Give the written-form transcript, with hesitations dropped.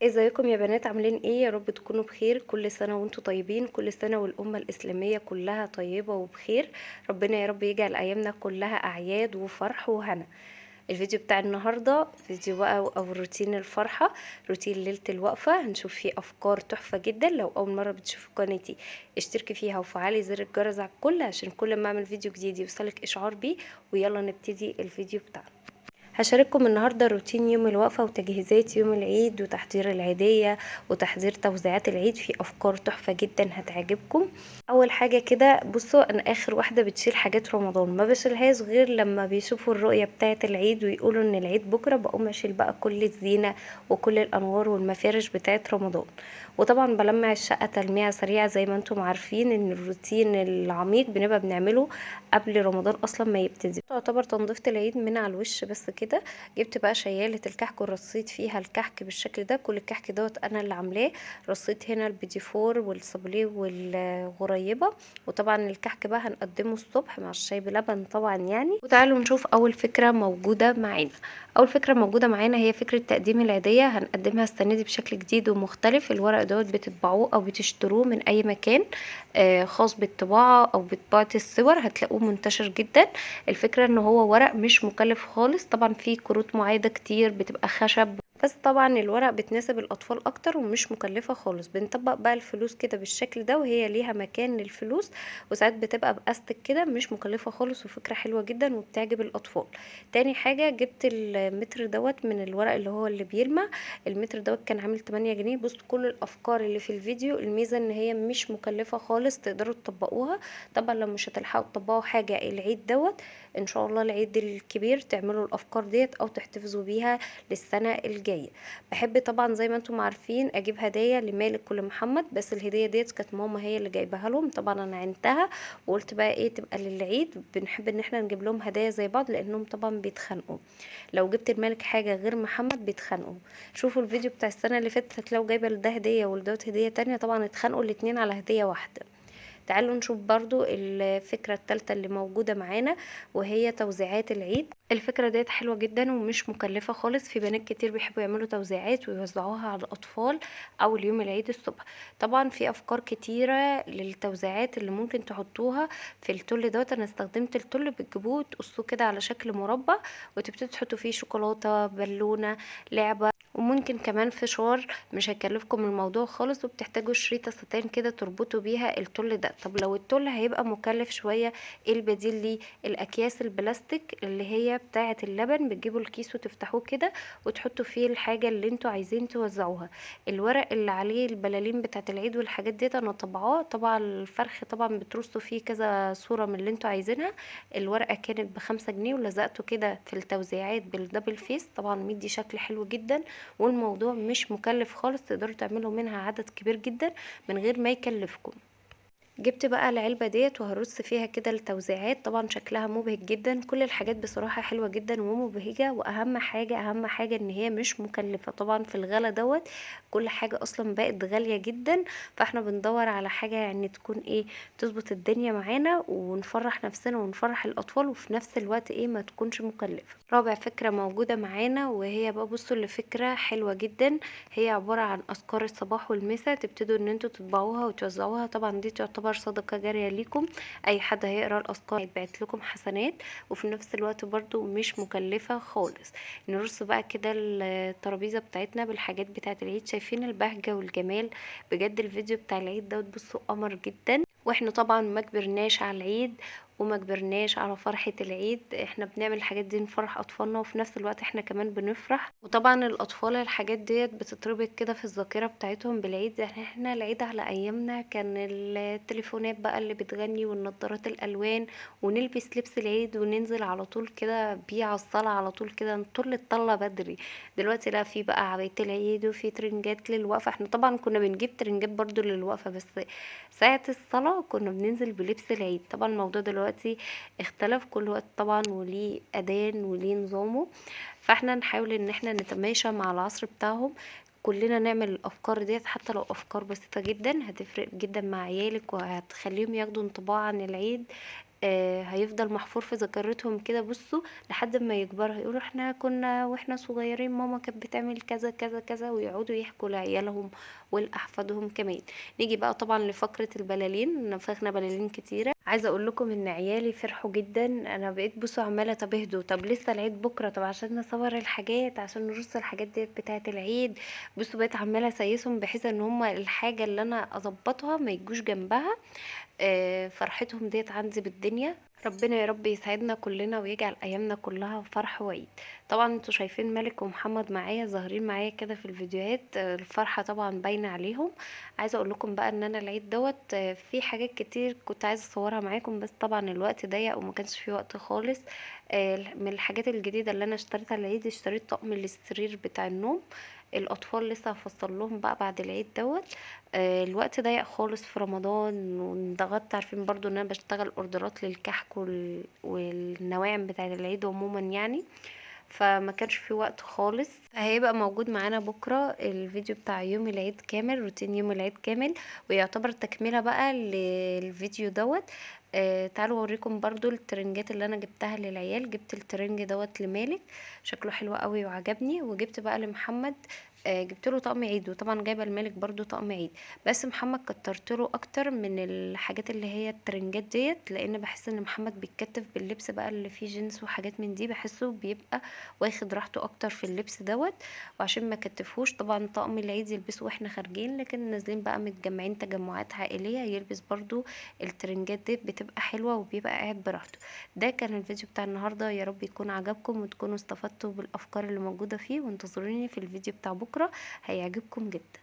ازيكم يا بنات؟ عاملين ايه؟ يا رب تكونوا بخير. كل سنة وانتم طيبين، كل سنة والأمة الإسلامية كلها طيبة وبخير. ربنا يا رب يجعل أيامنا كلها أعياد وفرح وهنا. الفيديو بتاع النهاردة فيديو بقى أو روتين الفرحة، روتين ليلة الوقفة. هنشوف فيه أفكار تحفة جدا. لو أول مرة بتشوفوا قناتي اشتركي فيها وفعلي زر الجرس على الكل عشان كل ما أعمل فيديو جديد يوصلك إشعار بيه. ويلا نبتدي الفيديو بتاعنا. هشارككم النهاردة روتين يوم الوقفة وتجهيزات يوم العيد وتحضير العيدية وتحضير توزيعات العيد. في أفكار تحفة جدا هتعجبكم. أول حاجة كده، بصوا أنا آخر واحدة بتشيل حاجات رمضان، ما بشيلهاش غير لما بيشوفوا الرؤية بتاعة العيد ويقولوا إن العيد بكرة، بقوم أشيل بقى كل الزينة وكل الأنوار والمفارش بتاعة رمضان. وطبعا بلمع الشقة تلميعة سريعة، زي ما انتم عارفين ان الروتين العميق بنبقى بنعمله قبل رمضان اصلا ما يبتدي. تعتبر تنظيفة العيد من على الوش بس كده. جبت بقى شيالة الكحك ورصيت فيها الكحك بالشكل ده. كل الكحك دوت انا اللي عاملاه. رصيت هنا البيدي فور والصابليه والغريبة. وطبعا الكحك بقى هنقدمه الصبح مع الشاي بلبن طبعا يعني. وتعالوا نشوف اول فكرة موجودة معانا. اول فكرة موجودة معانا هي فكرة تقديم العيدية. هنقدمها السنة دي بشكل جديد ومختلف. الورق دوت بتطبعوه او بتشتروه من اي مكان خاص بالطباعة او بطباعة الصور، هتلاقوه منتشر جدا. الفكرة ان هو ورق مش مكلف خالص. طبعا في كروت معايدة كتير بتبقى خشب، بس طبعا الورق بتناسب الاطفال اكتر ومش مكلفة خالص. بنطبق بقى الفلوس كده بالشكل ده، وهي ليها مكان للفلوس. وساعات بتبقى باستك كده، مش مكلفة خالص وفكرة حلوة جدا وبتعجب الاطفال. تاني حاجة، جبت المتر دوت من الورق اللي هو اللي بيلمع. المتر دوت كان عامل 8 جنيه. بصوا كل الافكار اللي في الفيديو، الميزة ان هي مش مكلفة خالص، تقدروا تطبقوها. طبعا لو مش هتلحقوا تطبقوا حاجة العيد دوت، ان شاء الله العيد الكبير تعملوا الافكار ديت او تحتفظوا بيها للسنة الجاية. بحب طبعا زي ما انتم عارفين اجيب هدايا لمالك ولمحمد، بس الهدية ديت كانت ماما هي اللي جايبها لهم. طبعا انا عينتها وقلت بقى ايه تبقى للعيد. بنحب ان احنا نجيب لهم هدايا زي بعض لانهم طبعا بيتخانقوا. لو جبت الملك حاجة غير محمد بيتخانقوا. شوفوا الفيديو بتاع السنة اللي فاتت هتلاقوا جايبة لده هدية ولدوت هدية تانية، طبعا اتخانقوا الاتنين على هدية واحدة. تعالوا نشوف برضو الفكرة التالتة اللي موجودة معانا، وهي توزيعات العيد. الفكرة ديت حلوة جدا ومش مكلفة خالص. في بنات كتير بيحبوا يعملوا توزيعات ويوزعوها على الأطفال أول يوم العيد الصبح. طبعا في أفكار كتيرة للتوزيعات اللي ممكن تحطوها في التل دوت. أنا استخدمت التل، بتجيبوه تقصوه كده على شكل مربع وتبتدوا تحطوا فيه شوكولاتة، بالونة، لعبة، وممكن كمان فشار. مش هيكلفكم الموضوع خالص. وبتحتاجوا شريطة ستان كده تربطوا بيها التل ده. طب لو التل هيبقى مكلف شوية، ايه البديل ليه؟ الاكياس البلاستيك اللي هي بتاعة اللبن. بتجيبوا الكيس وتفتحوه كده وتحطوا فيه الحاجة اللي انتوا عايزين توزعوها. الورق اللي عليه البلالين بتاعة العيد والحاجات ديت انا طبعاه. طبعا الفرخ طبعا بترصوا فيه كذا صورة من اللي انتوا عايزينها. الورقة كانت ب5 جنيه، ولزقته كده في التوزيعات بالدبل فيس. طبعا مدي شكل حلو جدا والموضوع مش مكلف خالص. تقدروا تعملوا منها عدد كبير جدا من غير ما يكلفكم. جبت بقى العلبة ديت وهرص فيها كده التوزيعات. طبعا شكلها مبهج جدا. كل الحاجات بصراحة حلوة جدا ومبهجة. واهم حاجة اهم حاجة ان هي مش مكلفة. طبعا في الغلا دوت كل حاجة اصلا بقت غالية جدا. فاحنا بندور على حاجة يعني تكون ايه، تظبط الدنيا معانا ونفرح نفسنا ونفرح الاطفال، وفي نفس الوقت ايه ما تكونش مكلفة. رابع فكرة موجودة معانا، وهي بقى بصوا لفكرة حلوة جدا. هي عبارة عن أذكار الصباح والمساء. تبتدوا ان انتوا تطبعوها وتوزعوها. طبعا دي تعتبر صدقة جارية ليكم. اي حد هيقرا الأذكار هيتبعت لكم حسنات، وفي نفس الوقت برضو مش مكلفة خالص. نرص بقى كده الترابيزة بتاعتنا بالحاجات بتاعة العيد. شايفين البهجة والجمال؟ بجد الفيديو بتاع العيد دوت بصوا قمر جدا. واحنا طبعا ما كبرناش على العيد وما كبرناش على فرحة العيد. احنا بنعمل الحاجات دي نفرح اطفالنا، وفي نفس الوقت احنا كمان بنفرح. وطبعا الاطفال الحاجات ديت بتتربط كده في الذاكرة بتاعتهم بالعيد. يعني احنا العيد على ايامنا كان التليفونات بقى اللي بتغني والنضارات الالوان، ونلبس لبس العيد وننزل على طول كده بيه على الصلاة على طول كده نطل الطلة بدري. دلوقتي لا، في بقى عباية العيد وفي ترنجات للوقفة. احنا طبعا كنا بنجيب ترنجات برضو للوقفة، بس ساعة الصلاة كنا بننزل بلبس العيد. طبعا الموضوع دلوقتي اختلف. كل وقت طبعا وليه أذان وليه نظامه. فاحنا نحاول ان احنا نتماشى مع العصر بتاعهم. كلنا نعمل الافكار ديت، حتى لو افكار بسيطة جدا هتفرق جدا مع عيالك وهتخليهم ياخدوا انطباع عن العيد هيفضل محفور في ذاكرتهم كده بصوا لحد ما يكبروا، هيقولوا احنا كنا واحنا صغيرين ماما كانت بتعمل كذا كذا كذا، ويقعدوا يحكوا لعيالهم ولأحفادهم كمان. نيجي بقى طبعا لفقرة البلالين، نفخنا بلالين كتيرة. عايزه اقول لكم ان عيالي فرحوا جدا، انا بقيت بصوا عماله طب اهدوا، طب لسه العيد بكره، طب عشان نصور الحاجات، عشان نرص الحاجات ديت بتاعه العيد. بصوا بقيت عماله اسيسهم بحيث ان هما الحاجه اللي انا اظبطها ما يجوش جنبها. فرحتهم ديت عندي بالدنيا. ربنا يا رب يسعدنا كلنا ويجعل ايامنا كلها فرح وعيد. طبعا انتوا شايفين مالك ومحمد معايا ظاهرين معايا كده في الفيديوهات، الفرحة طبعا باينة عليهم. عايزة اقول لكم بقى ان انا العيد دوت في حاجات كتير كنت عايزة اصورها معاكم، بس طبعا الوقت ضيق وما كانش في وقت خالص. من الحاجات الجديدة اللي انا اشتريتها العيد، اشتريت طقم السرير بتاع النوم. الاطفال لسه هفصل لهم بقى بعد العيد دوت. الوقت ضيق خالص في رمضان وانضغطت، عارفين برضو ان انا بشتغل اوردرات للكحك والنواعم بتاعه العيد عموما يعني. فما كانش في وقت خالص. هيبقى موجود معانا بكرة الفيديو بتاع يوم العيد كامل، روتين يوم العيد كامل، ويعتبر تكملة بقى للفيديو دوت. تعالوا اوريكم برضو الترنجات اللي انا جبتها للعيال. جبت الترنج دوت لمالك، شكله حلو قوي وعجبني، وجبت بقى لمحمد. جبت له طقم عيد، وطبعا جايبه الملك برضو طقم عيد. بس محمد كترت له اكتر من الحاجات اللي هي الترنجات ديت، لان بحس ان محمد بيتكتف باللبس بقى اللي فيه جينز وحاجات من دي، بحسه بيبقى واخد راحته اكتر في اللبس دوت. وعشان ما كتفهوش طبعا طقم العيد يلبسه واحنا خارجين، لكن نازلين بقى متجمعين تجمعات عائليه يلبس برضو الترنجات دي، بتبقى حلوه وبيبقى قاعد براحته. ده كان الفيديو بتاع النهارده، يا رب يكون عجبكم وتكونوا استفدتوا بالافكار اللي موجوده فيه، وانتظروني في الفيديو بتاع بكره هيعجبكم جدا.